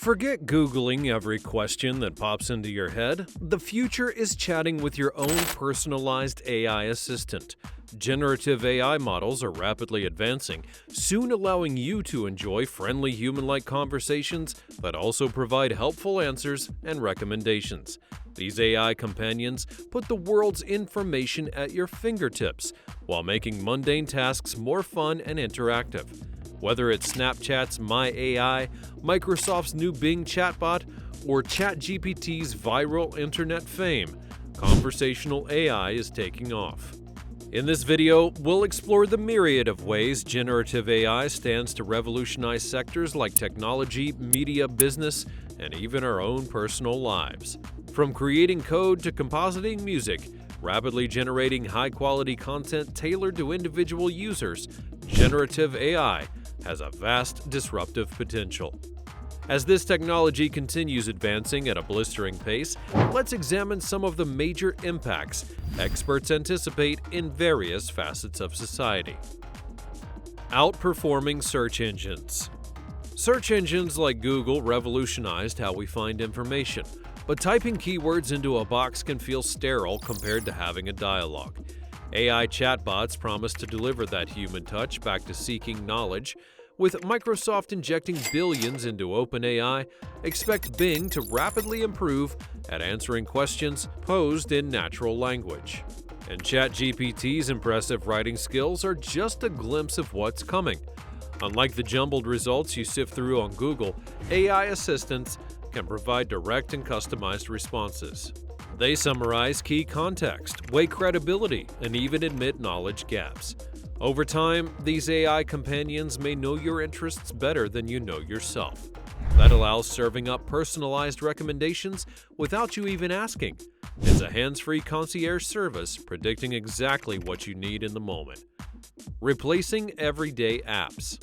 Forget Googling every question that pops into your head. The future is chatting with your own personalized AI assistant. Generative AI models are rapidly advancing, soon allowing you to enjoy friendly human-like conversations that also provide helpful answers and recommendations. These AI companions put the world's information at your fingertips while making mundane tasks more fun and interactive. Whether it's Snapchat's My AI, Microsoft's new Bing chatbot, or ChatGPT's viral internet fame, conversational AI is taking off. In this video, we'll explore the myriad of ways generative AI stands to revolutionize sectors like technology, media, business, and even our own personal lives. From creating code to compositing music, rapidly generating high-quality content tailored to individual users, generative AI has a vast disruptive potential. As this technology continues advancing at a blistering pace, let's examine some of the major impacts experts anticipate in various facets of society. Outperforming search engines. Search engines like Google revolutionized how we find information, but typing keywords into a box can feel sterile compared to having a dialogue. AI chatbots promise to deliver that human touch back to seeking knowledge. With Microsoft injecting billions into OpenAI, expect Bing to rapidly improve at answering questions posed in natural language. And ChatGPT's impressive writing skills are just a glimpse of what's coming. Unlike the jumbled results you sift through on Google, AI assistants can provide direct and customized responses. They summarize key context, weigh credibility, and even admit knowledge gaps. Over time, these AI companions may know your interests better than you know yourself. That allows serving up personalized recommendations without you even asking. It's a hands-free concierge service predicting exactly what you need in the moment. Replacing everyday apps.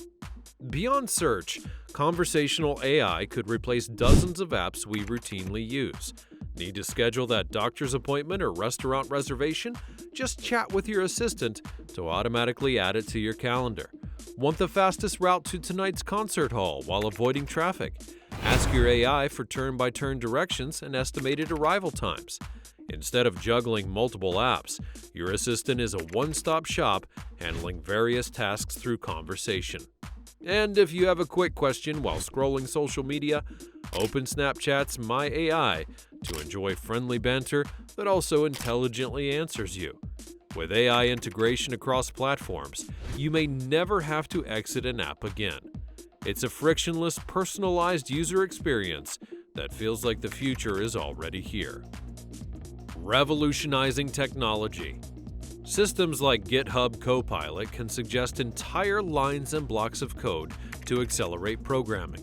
Beyond search, conversational AI could replace dozens of apps we routinely use. Need to schedule that doctor's appointment or restaurant reservation? Just chat with your assistant to automatically add it to your calendar. Want the fastest route to tonight's concert hall while avoiding traffic? Ask your AI for turn-by-turn directions and estimated arrival times. Instead of juggling multiple apps, your assistant is a one-stop shop handling various tasks through conversation. And if you have a quick question while scrolling social media, open Snapchat's My AI to enjoy friendly banter that also intelligently answers you. With AI integration across platforms, you may never have to exit an app again. It's a frictionless, personalized user experience that feels like the future is already here. Revolutionizing technology. Systems like GitHub Copilot can suggest entire lines and blocks of code to accelerate programming.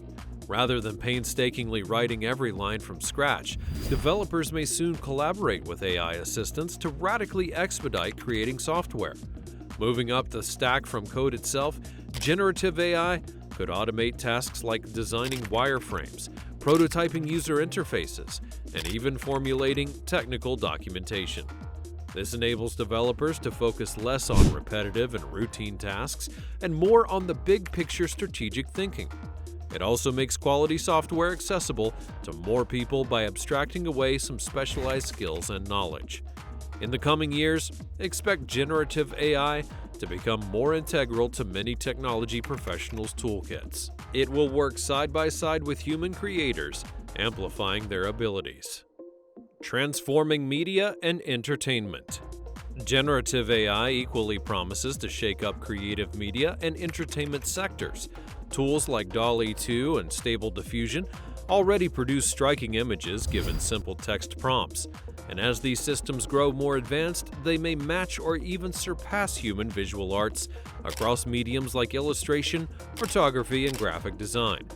Rather than painstakingly writing every line from scratch, developers may soon collaborate with AI assistants to radically expedite creating software. Moving up the stack from code itself, generative AI could automate tasks like designing wireframes, prototyping user interfaces, and even formulating technical documentation. This enables developers to focus less on repetitive and routine tasks and more on the big-picture strategic thinking. It also makes quality software accessible to more people by abstracting away some specialized skills and knowledge. In the coming years, expect generative AI to become more integral to many technology professionals' toolkits. It will work side by side with human creators, amplifying their abilities. Transforming media and entertainment. Generative AI equally promises to shake up creative media and entertainment sectors. Tools like DALL-E 2 and Stable Diffusion already produce striking images given simple text prompts. And as these systems grow more advanced, they may match or even surpass human visual arts across mediums like illustration, photography, and graphic design.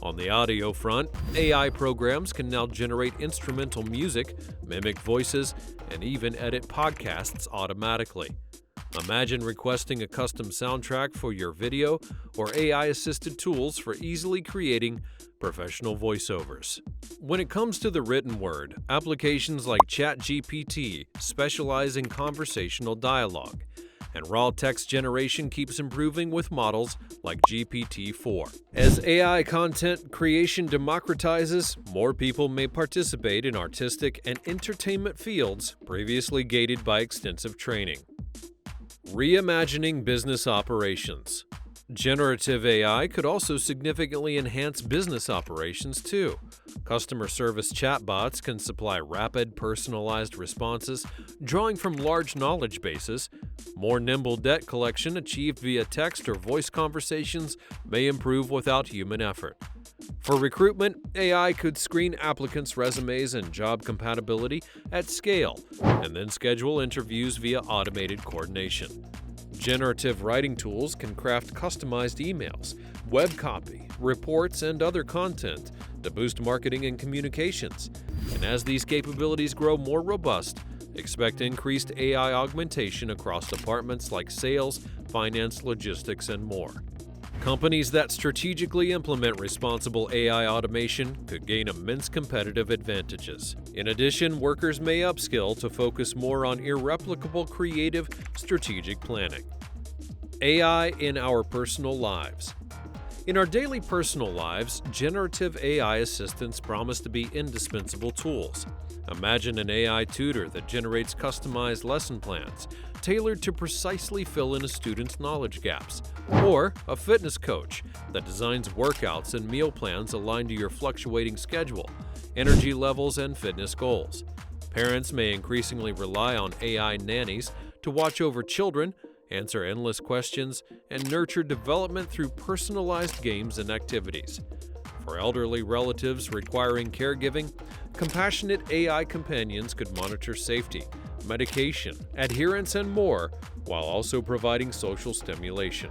On the audio front, AI programs can now generate instrumental music, mimic voices, and even edit podcasts automatically. Imagine requesting a custom soundtrack for your video or AI-assisted tools for easily creating professional voiceovers. When it comes to the written word, applications like ChatGPT specialize in conversational dialogue. and raw text generation keeps improving with models like GPT-4. As AI content creation democratizes, more people may participate in artistic and entertainment fields previously gated by extensive training. Reimagining business operations. Generative AI could also significantly enhance business operations too. Customer service chatbots can supply rapid, personalized responses, drawing from large knowledge bases. More nimble debt collection achieved via text or voice conversations may improve without human effort. For recruitment, AI could screen applicants' resumes and job compatibility at scale, and then schedule interviews via automated coordination. Generative writing tools can craft customized emails, web copy, reports, and other content to boost marketing and communications. And as these capabilities grow more robust, expect increased AI augmentation across departments like sales, finance, logistics, and more. Companies that strategically implement responsible AI automation could gain immense competitive advantages. In addition, workers may upskill to focus more on irreplicable creative, strategic planning. AI in our personal lives. In our daily personal lives, generative AI assistants promise to be indispensable tools. Imagine an AI tutor that generates customized lesson plans, tailored to precisely fill in a student's knowledge gaps, or a fitness coach that designs workouts and meal plans aligned to your fluctuating schedule, energy levels, and fitness goals. Parents may increasingly rely on AI nannies to watch over children, answer endless questions, and nurture development through personalized games and activities. For elderly relatives requiring caregiving, compassionate AI companions could monitor safety, medication, adherence, and more, while also providing social stimulation.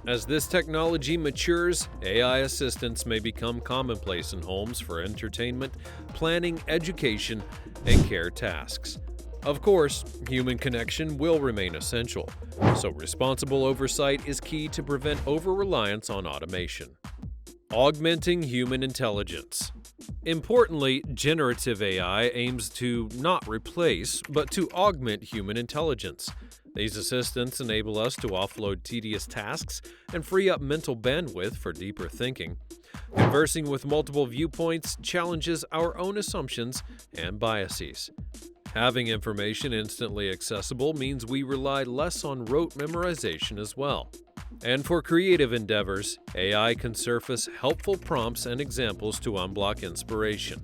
As this technology matures, AI assistants may become commonplace in homes for entertainment, planning, education, and care tasks. Of course, human connection will remain essential, so responsible oversight is key to prevent over-reliance on automation. Augmenting human intelligence. Importantly, generative AI aims to not replace, but to augment human intelligence. These assistants enable us to offload tedious tasks and free up mental bandwidth for deeper thinking. Conversing with multiple viewpoints challenges our own assumptions and biases. Having information instantly accessible means we rely less on rote memorization as well. And for creative endeavors, AI can surface helpful prompts and examples to unblock inspiration.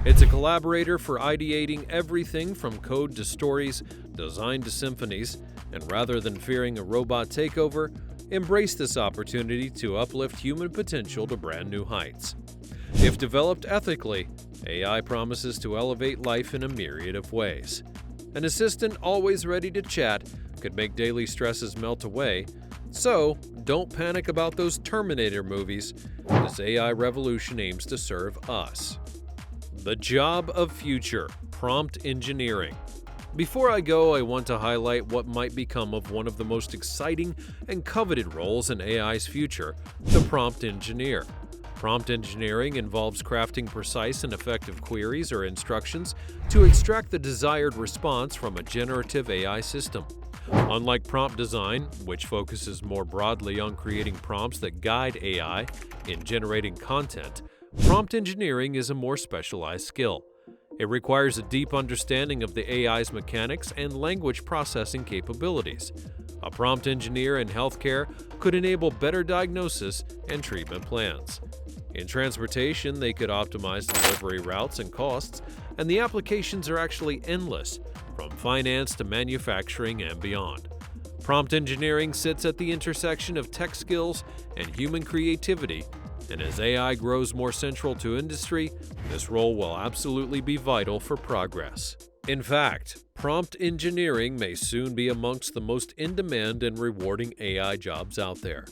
It's a collaborator for ideating everything from code to stories, design to symphonies, and rather than fearing a robot takeover, embrace this opportunity to uplift human potential to brand new heights. If developed ethically, AI promises to elevate life in a myriad of ways. An assistant always ready to chat could make daily stresses melt away, so don't panic about those Terminator movies. This AI revolution aims to serve us. The job of future, prompt engineering. Before I go, I want to highlight what might become of one of the most exciting and coveted roles in AI's future, the prompt engineer. Prompt engineering involves crafting precise and effective queries or instructions to extract the desired response from a generative AI system. Unlike prompt design, which focuses more broadly on creating prompts that guide AI in generating content, prompt engineering is a more specialized skill. It requires a deep understanding of the AI's mechanics and language processing capabilities. A prompt engineer in healthcare could enable better diagnosis and treatment plans. In transportation, they could optimize delivery routes and costs, and the applications are actually endless, from finance to manufacturing and beyond. Prompt engineering sits at the intersection of tech skills and human creativity, and as AI grows more central to industry, this role will absolutely be vital for progress. In fact, prompt engineering may soon be amongst the most in-demand and rewarding AI jobs out there.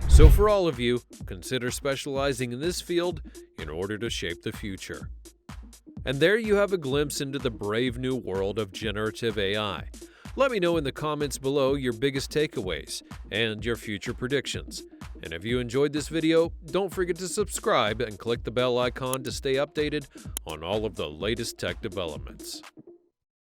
So for all of you, consider specializing in this field in order to shape the future. And there you have a glimpse into the brave new world of generative AI. Let me know in the comments below your biggest takeaways and your future predictions. And if you enjoyed this video, don't forget to subscribe and click the bell icon to stay updated on all of the latest tech developments.